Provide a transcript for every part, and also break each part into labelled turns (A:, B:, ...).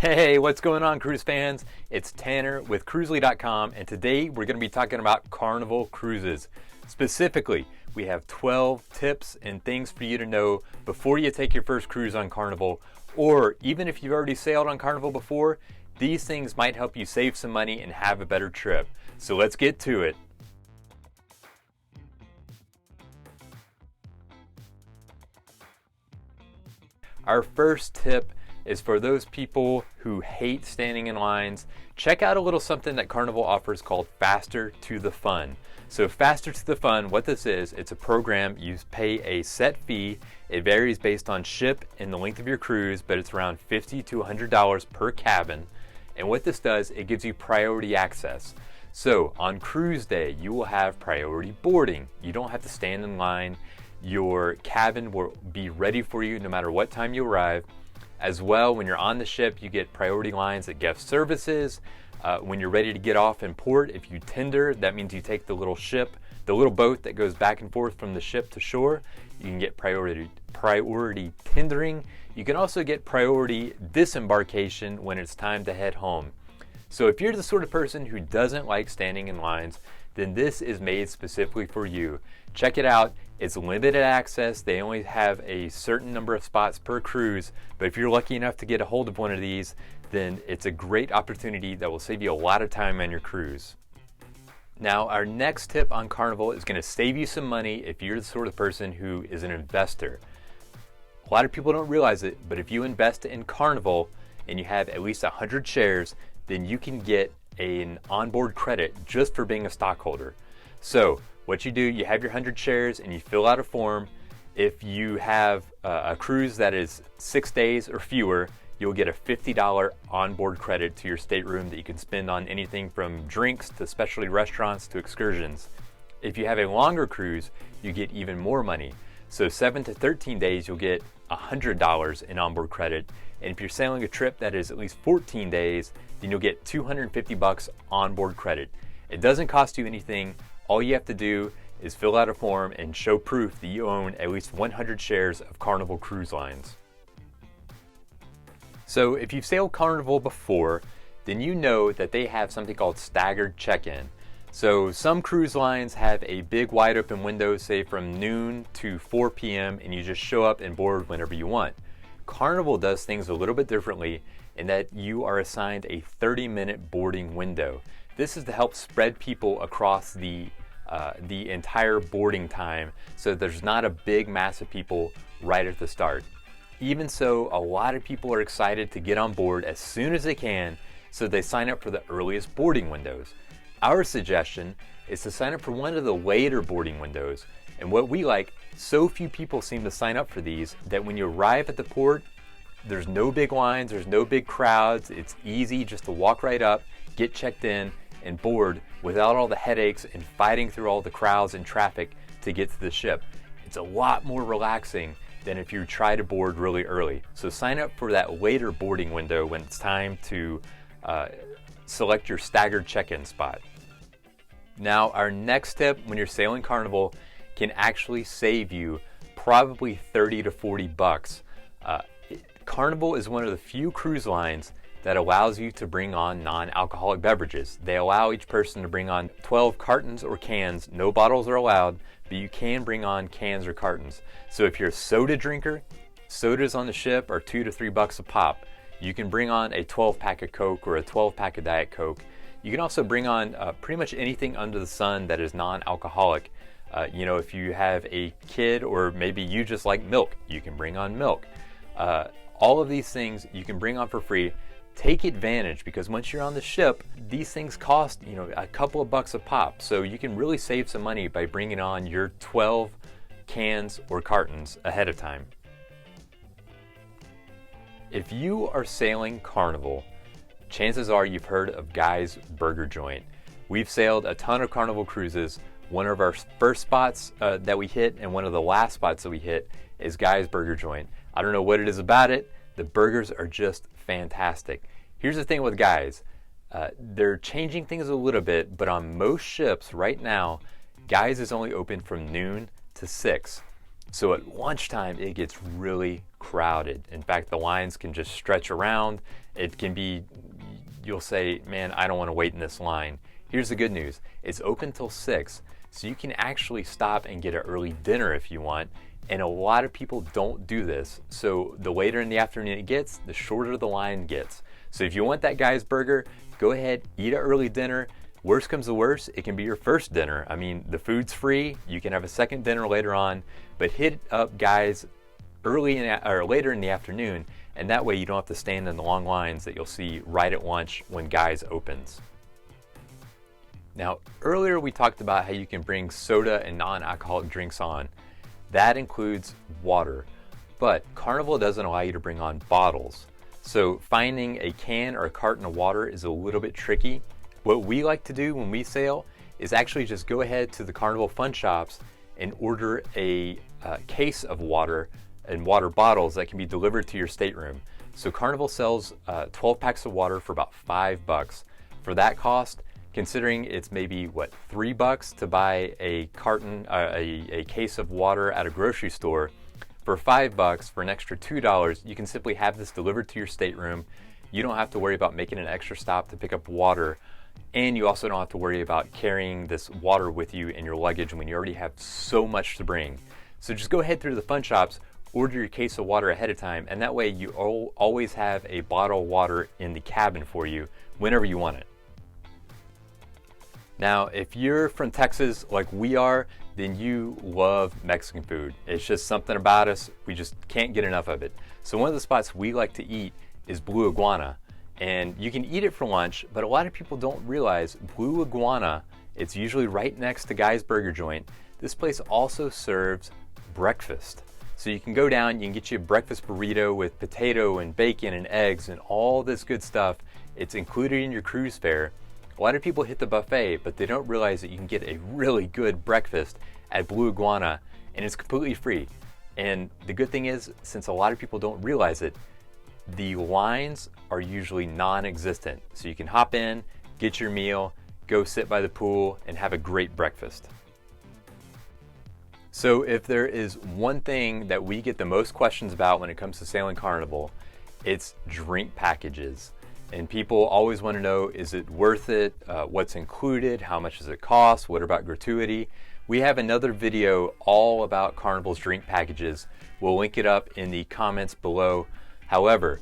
A: Hey, what's going on, cruise fans? It's Tanner with Cruzely.com, and today we're going to be talking about Carnival cruises. Specifically, we have 12 tips and things for you to know before you take your first cruise on Carnival, or even if you've already sailed on Carnival before, these things might help you save some money and have a better trip. So let's get to it. Our first tip is for those people who hate standing in lines. Check out a little something that Carnival offers called Faster to the Fun. So Faster to the Fun, what this is, it's a program. You pay a set fee. It varies based on ship and the length of your cruise, but it's around $50 to $100 per cabin. And what this does, it gives you priority access. So on cruise day, you will have priority boarding. You don't have to stand in line. Your cabin will be ready for you no matter what time you arrive. As well, when you're on the ship, you get priority lines at guest services. When you're ready to get off in port, if you tender, that means you take the little boat that goes back and forth from the ship to shore. You can get priority tendering. You can also get priority disembarkation when it's time to head home. So if you're the sort of person who doesn't like standing in lines, then this is made specifically for you. Check it out. It's limited access. They only have a certain number of spots per cruise, but if you're lucky enough to get a hold of one of these, then it's a great opportunity that will save you a lot of time on your cruise. Now, our next tip on Carnival is going to save you some money if you're the sort of person who is an investor. A lot of people don't realize it, but if you invest in Carnival and you have at least 100 shares, then you can get an onboard credit just for being a stockholder. So what you do, you have your 100 shares and you fill out a form. If you have a cruise that is 6 days or fewer, you'll get a $50 onboard credit to your stateroom that you can spend on anything from drinks to specialty restaurants to excursions. If you have a longer cruise, you get even more money. So 7 to 13 days, you'll get $100 in onboard credit. And if you're sailing a trip that is at least 14 days, then you'll get $250 onboard credit. It doesn't cost you anything. All you have to do is fill out a form and show proof that you own at least 100 shares of Carnival Cruise Lines. So if you've sailed Carnival before, then you know that they have something called staggered check-in. So some cruise lines have a big wide open window, say from noon to 4 p.m., and you just show up and board whenever you want. Carnival does things a little bit differently in that you are assigned a 30-minute boarding window. This is to help spread people across the entire boarding time, so there's not a big mass of people right at the start. Even so, a lot of people are excited to get on board as soon as they can, so they sign up for the earliest boarding windows. Our suggestion is to sign up for one of the later boarding windows, and what we like, so few people seem to sign up for these that when you arrive at the port, there's no big lines, there's no big crowds. It's easy just to walk right up, get checked in, and board without all the headaches and fighting through all the crowds and traffic to get to the ship. It's a lot more relaxing than if you try to board really early. So sign up for that later boarding window when it's time to select your staggered check-in spot. Now, our next tip when you're sailing Carnival can actually save you probably 30 to 40 bucks. Carnival is one of the few cruise lines that allows you to bring on non-alcoholic beverages. They allow each person to bring on 12 cartons or cans. No bottles are allowed, but you can bring on cans or cartons. So if you're a soda drinker, sodas on the ship are $2 to $3 a pop. You can bring on a 12-pack of Coke or a 12-pack of Diet Coke. You can also bring on pretty much anything under the sun that is non-alcoholic. If you have a kid or maybe you just like milk, you can bring on milk. All of these things you can bring on for free. Take advantage, because once you're on the ship, these things cost a couple of bucks a pop. So you can really save some money by bringing on your 12 cans or cartons ahead of time. If you are sailing Carnival, chances are you've heard of Guy's Burger Joint. We've sailed a ton of Carnival cruises. One of our first spots that we hit and one of the last spots that we hit is Guy's Burger Joint. I don't know what it is about it. The burgers are just fantastic. Here's the thing with Guy's. They're changing things a little bit, but on most ships right now, Guy's is only open from noon to 6. So at lunchtime, it gets really crowded. In fact, the lines can just stretch around. It can be, you'll say, man, I don't want to wait in this line. Here's the good news. It's open till 6, so you can actually stop and get an early dinner if you want. And a lot of people don't do this. So the later in the afternoon it gets, the shorter the line gets. So if you want that guy's burger, go ahead, eat an early dinner. Worst comes to worst, it can be your first dinner. I mean, the food's free. You can have a second dinner later on, but hit up guys or later in the afternoon, and that way you don't have to stand in the long lines that you'll see right at lunch when Guys opens. Now, earlier we talked about how you can bring soda and non-alcoholic drinks on. That includes water, but Carnival doesn't allow you to bring on bottles. So finding a can or a carton of water is a little bit tricky. What we like to do when we sail is actually just go ahead to the Carnival fun shops and order a case of water and water bottles that can be delivered to your stateroom. So Carnival sells 12 packs of water for about $5. For that cost, considering it's maybe $3 to buy a carton, a case of water at a grocery store, for $5, for an extra $2, you can simply have this delivered to your stateroom. You don't have to worry about making an extra stop to pick up water, and you also don't have to worry about carrying this water with you in your luggage when you already have so much to bring. So just go ahead through the fun shops, order your case of water ahead of time, and that way you always have a bottle of water in the cabin for you whenever you want it. Now, if you're from Texas like we are, then you love Mexican food. It's just something about us, we just can't get enough of it. So one of the spots we like to eat is Blue Iguana. And you can eat it for lunch, but a lot of people don't realize Blue Iguana, it's usually right next to Guy's Burger Joint. This place also serves breakfast. So you can go down, you can get you a breakfast burrito with potato and bacon and eggs and all this good stuff. It's included in your cruise fare. A lot of people hit the buffet, but they don't realize that you can get a really good breakfast at Blue Iguana, and it's completely free. And the good thing is, since a lot of people don't realize it, the lines are usually non-existent. So you can hop in, get your meal, go sit by the pool, and have a great breakfast. So if there is one thing that we get the most questions about when it comes to sailing Carnival, it's drink packages. And people always want to know, is it worth it? What's included? How much does it cost? What about gratuity? We have another video all about Carnival's drink packages. We'll link it up in the comments below. However,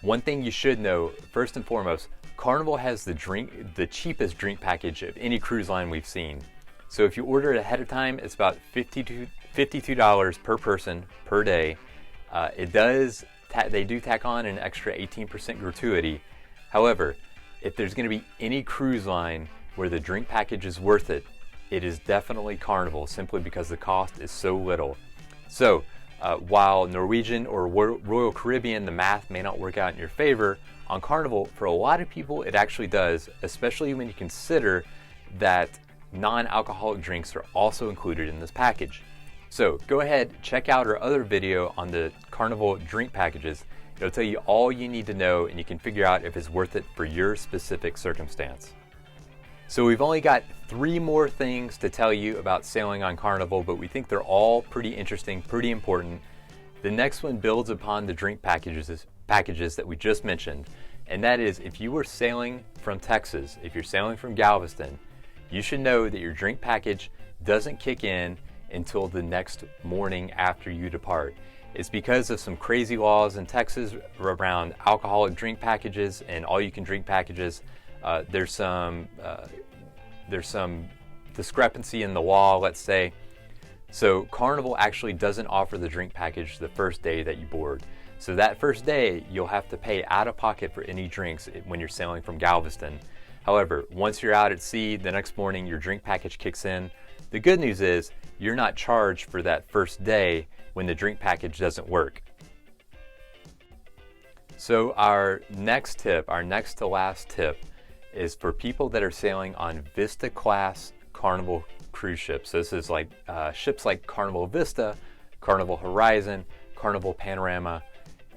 A: one thing you should know, first and foremost, Carnival has the cheapest drink package of any cruise line we've seen. So if you order it ahead of time, it's about $52 per person per day. They do tack on an extra 18% gratuity. However, if there's going to be any cruise line where the drink package is worth it, it is definitely Carnival, simply because the cost is so little. So while Norwegian or Royal Caribbean, the math may not work out in your favor, on Carnival, for a lot of people, it actually does, especially when you consider that non-alcoholic drinks are also included in this package. So go ahead, check out our other video on the Carnival drink packages. It'll tell you all you need to know, and you can figure out if it's worth it for your specific circumstance. So we've only got 3 more things to tell you about sailing on Carnival, but we think they're all pretty interesting, pretty important. The next one builds upon the drink packages that we just mentioned, and that is, if you were sailing from Texas, if you're sailing from Galveston, you should know that your drink package doesn't kick in until the next morning after you depart. It's because of some crazy laws in Texas around alcoholic drink packages and all-you-can-drink packages. There's some discrepancy in the law, let's say. So Carnival actually doesn't offer the drink package the first day that you board. So that first day, you'll have to pay out of pocket for any drinks when you're sailing from Galveston. However, once you're out at sea, the next morning your drink package kicks in. The good news is you're not charged for that first day when the drink package doesn't work. So our next to last tip is for people that are sailing on Vista class Carnival cruise ships. So this is like ships like Carnival Vista, Carnival Horizon, Carnival Panorama,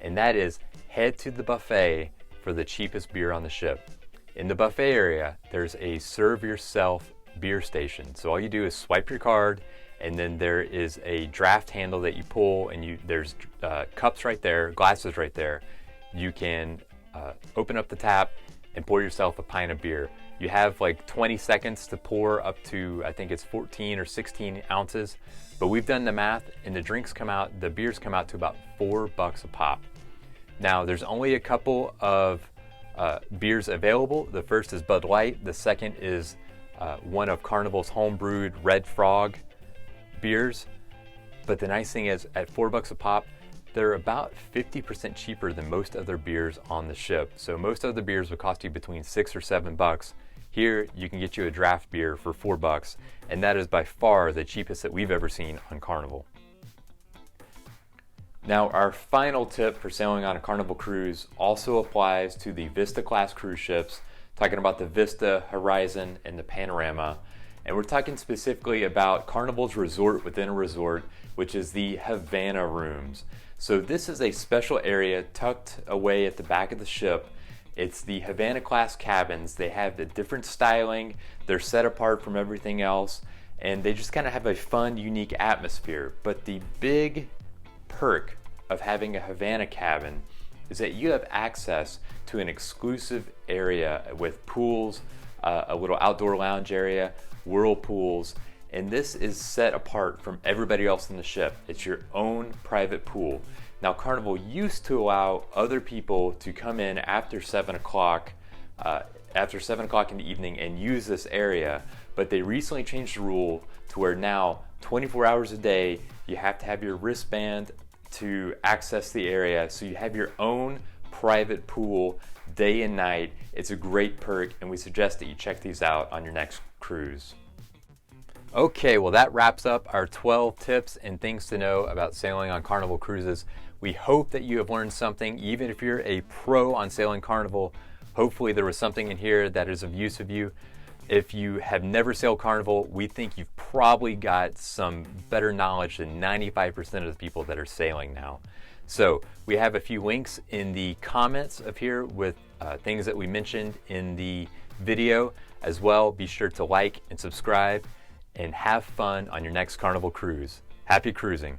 A: and that is head to the buffet for the cheapest beer on the ship. In the buffet area, there's a serve yourself beer station. So all you do is swipe your card and then there is a draft handle that you pull, and there's cups right there, glasses right there. You can open up the tap and pour yourself a pint of beer. You have like 20 seconds to pour up to, I think it's 14 or 16 ounces, but we've done the math, and the beers come out to about $4 a pop. Now there's only a couple of beers available. The first is Bud Light. The second is one of Carnival's homebrewed Red Frog beers. But the nice thing is, at $4 a pop, they're about 50% cheaper than most other beers on the ship. So most other beers would cost you between $6 or $7. Here, you can get you a draft beer for $4, and that is by far the cheapest that we've ever seen on Carnival. Now, our final tip for sailing on a Carnival cruise also applies to the Vista class cruise ships, talking about the Vista, Horizon, and the Panorama. And we're talking specifically about Carnival's resort within a resort, which is the Havana rooms. So this is a special area tucked away at the back of the ship. It's the Havana class cabins. They have the different styling, they're set apart from everything else, and they just kind of have a fun, unique atmosphere. But the big perk of having a Havana cabin is that you have access to an exclusive area with pools, a little outdoor lounge area, whirlpools, and this is set apart from everybody else in the ship. It's your own private pool. Now, Carnival used to allow other people to come in after 7 o'clock in the evening and use this area, but they recently changed the rule to where now 24 hours a day you have to have your wristband to access the area, so you have your own private pool day and night. It's a great perk, and we suggest that you check these out on your next cruise. Okay, well, that wraps up our 12 tips and things to know about sailing on Carnival cruises. We hope that you have learned something. Even if you're a pro on sailing Carnival, hopefully there was something in here that is of use of you. If you have never sailed Carnival, we think you've probably got some better knowledge than 95% of the people that are sailing now. So we have a few links in the comments of here with things that we mentioned in the video as well. Be sure to like and subscribe and have fun on your next Carnival cruise. Happy cruising.